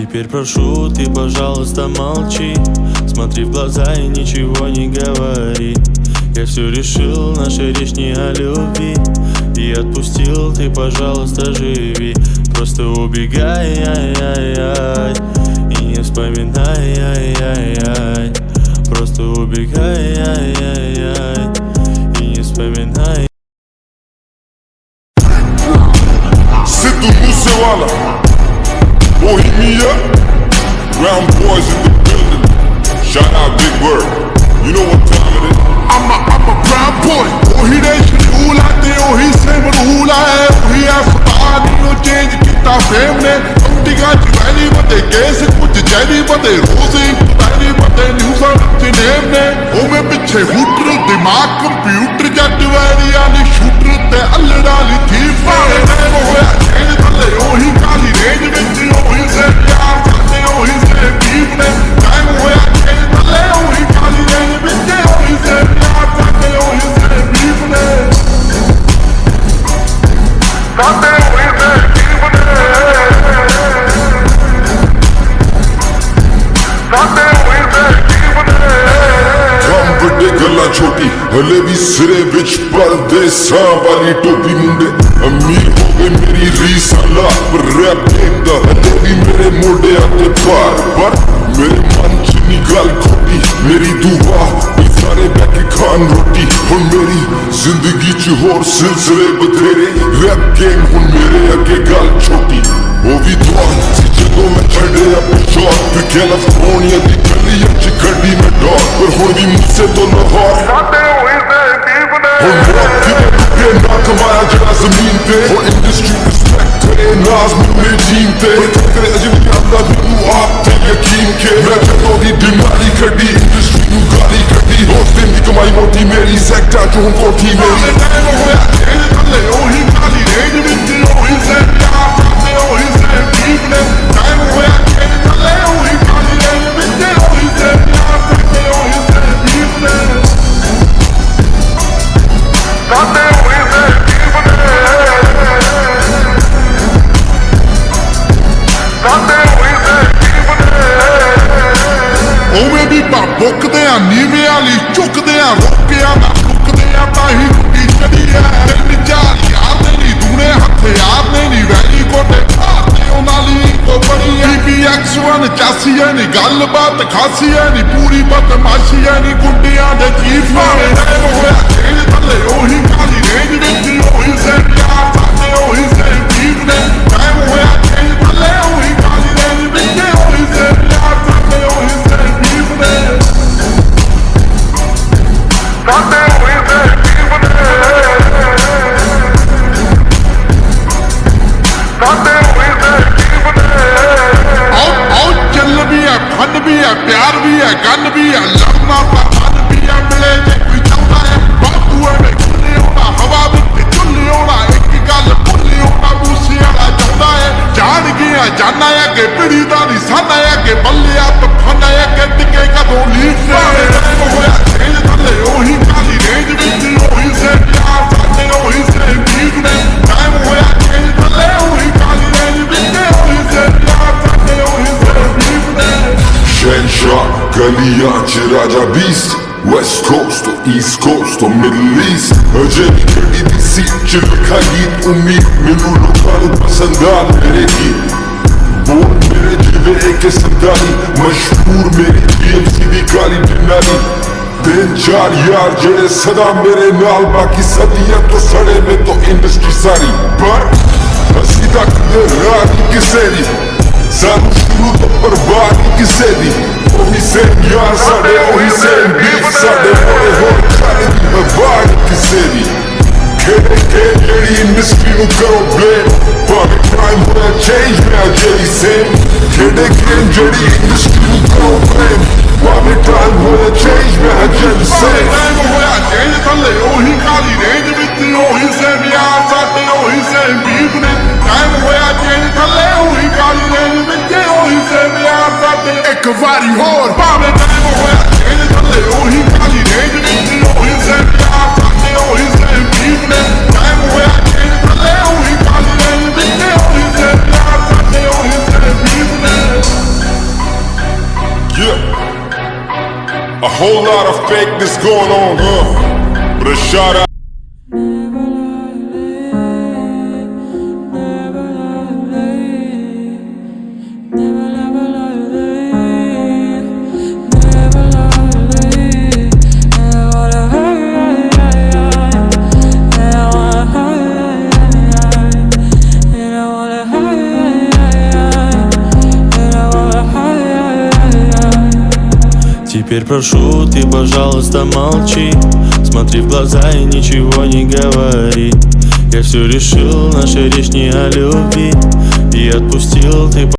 Теперь прошу, ты, пожалуйста, молчи. Смотри в глаза и ничего не говори. Я все решил, наша речь не о любви. И отпустил, ты, пожалуйста, живи. Просто убегай, ай-яй-яй, и не вспоминай, ай-яй-яй. Просто убегай, ай-яй-яй, и не вспоминай. Sidhu Moosewala, Bohemia, Brown boys in the building. Shout out Big Bird. You know what time it is? I'm a brown boy. Ohi de shrool aate, ohi se marhoola hai. Ohi aasmaan no change kita fame ne. Amdiga jweli bade case kuch jeli bade roze inquiry bade news ach name ne. Ome piche hooter dimag computer jat wali ali shooter te allada li thief ne. Hoya change thalle ohi kali range vich ohi se pyar karte ohi se beef ne. Time hoya change thalle ohi kali range vich ohi se pyar karte ohi se beef ne. Karte ohi se beef ne. Karte ohi se beef ne. Kam bade gala choti hale bhi sire vich pardesan wali topi munde. Ameer ho gaye meri risala par rap dekda hale bhi mere mode aate par mere man ch ni gal khoti meri dua sare back khan roti hun meri zindagi ch hor silsile bathere rap game hun mere age gal choti wo bhi dua ਜਦੋਂ ਮੈਂ ਛੱਡਿਆ ਪਿਛੋੜ ਫਿਰ California ਦੀ ਗਲੀਆਂ ਚ ਗੱਡੀ ਮੈਂ ਡੋਰ ਪਰ ਹੁਣ ਵੀ ਮੁੱਸੇ ਤੋਂ ਲਾਹੌਰ ਸਾਡੇ ਹੋਏ ਤੇ ਦੀਪ ਨੇ ਹੁਣ ਰੱਖੀ ਦੇ ਨਾ ਕਮਾਇਆ ਜਿਹੜਾ ਜ਼ਮੀਨ ਤੇ ਹੁਣ ਇੰਡਸਟਰੀ ਰਿਸਪੈਕਟ ਕਰੇ ਨਾਜ਼ ਮੇਰੇ ਜੀਨ ਤੇ ਪਰ ਕਰੇ ਅਜੇ ਵੀ ਆਉਂਦਾ ਮੈਨੂੰ ਆਪ ਤੇ ਯਕੀਨ ਕੇ ਮੈਂ ਜਦੋਂ ਦੀ ਦਿਮਾਗੀ ਕੱਢੀ ਇੰਡਸਟਰੀ ਨੂੰ ਗਾਲੀ ਕੱਢੀ ਉਸ ਦਿਨ ਦੀ ਕਮਾਈ ਮੋਟੀ ਮੇਰੀ ਸੈਕਟਰ ਚੋਂ ਹੁਣ ਕੋਠੀ ਮੇਰੀ ਹੋਇਆ ਇਹ ਥੱਲੇ ਉਹੀ ਗਾਲੀ ਰੇਂਜ ਵਿੱਚ ਉਹੀ ਸੈਕਟਰ ਤੇ ਉਹੀ ਸੇ ਦੀਪ ਨੇ ਟਾਈਮ ਹੋਇਆ ਇਹ ਥੱਲੇ ਉਹੀ ਗਾਲੀ ਰੇਂਜ ਵਿੱਚ ਉਹੀ ਸੈਕਟਰ ਤੇ ਉਹੀ ਸੇ ਦੀਪ ਨੇ ਕਾਤੇ ਉਹੀ ਸੇ ਦੀਪ ਨੇ ਕਾਤੇ ਉਹੀ ਸੇ ਦੀਪ ਨੇ ਉਵੇਂ ਵੀ ਬੁੱਕਦੇ ਆ ਨੀਵੇਂ ਵਾਲੀ ਝੁਕਦੇ ਆ ਰੋਕਿਆ ਨਾ ਰੁਕਦੇ ਆ ਤਾਂ ਹੀ ਕੁੱਟੀ ਚੜੀ ਐ ਤਿੰਨ ਚਾਰ ਯਾਰ ਨੇ ਨੀ ਦੂਣੇ ਹਥਿਆਰ ਨੇ ਨੀ ਵੈਲੀ ਕੋਟੇ ਭਾਰਤੇ ਉਹਨਾਂ ਲਈ ਕੋ ਬਣੀ ਐ PX1 ਚਾਸੀ ਐ ਨੀ ਗੱਲਬਾਤ ਖਾਸੀ ਐ ਨੀ ਪੂਰੀ ਬਦਮਾਸ਼ੀ ਐ ਨੀ ਗੁੰਡਿਆਂ ਦੇ ਚੀਫ ਨੇ ਹੋਇਆ ਤੇਰੇ ਥੱਲੇ ਉਹੀ ਕਾਲੀ ਰੇਂਜ ਵਿੱਚ ਉਹੀ ਸੇ ਪਿਆਰ ਸਾਡੇ ਉਹੀ ਸੇ ਜੀਵ ਨੇ ਟਾਈਮ ਹੋਇਆ ਤੇਰੇ ਥੱਲੇ ਉਹੀ ਕਾਲੀ ਰੇਂਜ ਵਿੱਚ ਉਹੀ ਸੇ ਪਿਆਰ ਸਾਡੇ ਉਹੀ ਸੇ ਜੀਵ ਨੇ ਸਾਡੇ ਉਹੀ ਸੇ ਜੀਵ ਨੇ ਸਾਡੇ ਉਹੀ ਸੇ ਜੀਵ ਨੇ ਆਓ ਚੱਲ ਵੀ ਹੈ ਫਨ ਵੀ ਹੈ ਪਿਆਰ ਵੀ ਹੈ ਗੰਨ ਵੀ ਹੈ ਲੰਮਾ ਪਹਾੜ ਵੀ ਹੈ ਮਿਲੇ ਜੇ ਕੋਈ ਚਾਹੁੰਦਾ ਹੈ ਬਾਪੂ ਐਵੇਂ ਖੁੱਲੇ ਹੋਣਾ ਹਵਾ ਵਿੱਚ ਝੁੱਲੇ ਹੋਣਾ ਇੱਕ ਗੱਲ ਭੁੱਲੇ ਹੋਣਾ ਮੂਸੇ ਵਾਲਾ ਚਾਹੁੰਦਾ ਹੈ ਜਾਣ ਗਿਆ ਜਾਨਾ ਹੈ ਕਿ ਪਿੜੀ ਦਾ ਨਿਸ਼ਾਨਾ ਹੈ ਕਿ ਬੱਲਿਆ ਪਫਨਾ ਹੈ ਕਿ ਟਿਕੇ ਕਦੋਂ ਲੀਕ ਹੋਇਆ ਤੇਰੇ ਥੱਲੇ ਉਹੀ ਕਾਲੀ ਰੇਂਜ ਵਿੱਚ ਉਹੀ ਸੇ ਪਿਆਰ ਸਾਡੇ ਉਹੀ ਸੇ ਬੀਕ ਨੇ ਟਾਈਮ ਹੋਇਆ ਤੇਰੇ ਥੱਲੇ ਉਹੀ ਕਾਲੀ ਰੇਂਜ ਵਿੱਚ ਉਹੀ ਸੇ ਪਿਆਰ ਸਾਡੇ ਉਹੀ ਸੇ ਬੀਕ ਨੇ Shenshaw, Galiya, Raja Beast, West Coast to East Coast to Middle East. Ajay Kadi di seat ch likha geet ummeed mainu lokan nu pasand aa mere geet bol mere jive ek sandali mashhoor meri TMC di kali dinari din char yaar jehde sada mere naal baki sadiyan to sade mein to industry sari par assi tak de raat kise di ਸਾਨੂੰ ਸ਼ੁਰੂ ਤੋਂ ਬਰਬਾਦੀ ਕਿਸੇ ਦੀ ਉਹੀ same ਯਾਰ ਸਾਡੇ ਉਹੀ same beef ਸਾਡੇ ਹੋਏ ਹੋਰ ਖਾਣੇ ਦੀ ਬਰਬਾਦ ਕਿਸੇ ਦੀ ਖੇਡੇ ਕੇ ਜਿਹੜੀ ਇੰਡਸਟਰੀ ਨੂੰ ਕਰੋ ਬਲੇਮ ਭਾਵੇਂ ਕ੍ਰਾਈਮ ਹੋਇਆ ਚੇਂਜ ਮੈਂ ਜਿਹੜੀ ਸੇਮ ਖੇਡੇ ਕੇ ਜਿਹੜੀ ਇੰਡਸਟਰੀ ਨੂੰ ਕਰੋ ਬਲੇਮ ਭਾਵੇਂ ਕ੍ਰਾਈਮ ਹੋਇਆ ਚੇਂਜ ਮੈਂ ਜਿਹੜੀ ਸੇਮ ਹੋਇਆ ਚੇਂਜ ਥੱਲੇ ਉਹੀ ਕਾਲੀ ਰੇਂਜ ਵਿੱਚ ਉਹੀ ਸੇਮ ਯਾਰ ਸਾਡੇ ਉਹੀ ਸੇਮ ਬੀਫ ਨੇ ਟਾਈਮ ਹੋਇਆ ਚੇਂਜ ਥੱਲੇ ਉਹੀ ਕਾਲੀ ਰੇਂਜ ਵਿੱਚ ਉਹੀ ਸੇ ਪਿਆਰ ਸਾਡੇ ਇੱਕ ਵਾਰੀ ਹੋਰ ਭਾਵੇਂ ਟਾਈਮ ਹੋਇਆ ਚੇਂਜ ਥੱਲੇ ਉਹੀ ਕਾਲੀ ਰੇਂਜ ਵਿੱਚ ਉਹੀ ਸੇ ਪਿਆਰ ਸਾਡੇ ਉਹੀ ਸੇ ਬੀਫ ਨੇ ਟਾਈਮ ਹੋਇਆ ਚੇਂਜ ਥੱਲੇ ਉਹੀ ਕਾਲੀ ਰੇਂਜ ਵਿੱਚ ਉਹੀ ਸੇ ਪਿਆਰ ਸਾਡੇ ਉਹੀ ਸੇ ਬੀਫ ਨੇ A whole lot of fakeness going on, huh? But a shout out. Теперь прошу, ты, пожалуйста, молчи. Смотри в глаза и ничего не говори. Я все решил, наша речь не о любви. И отпустил, ты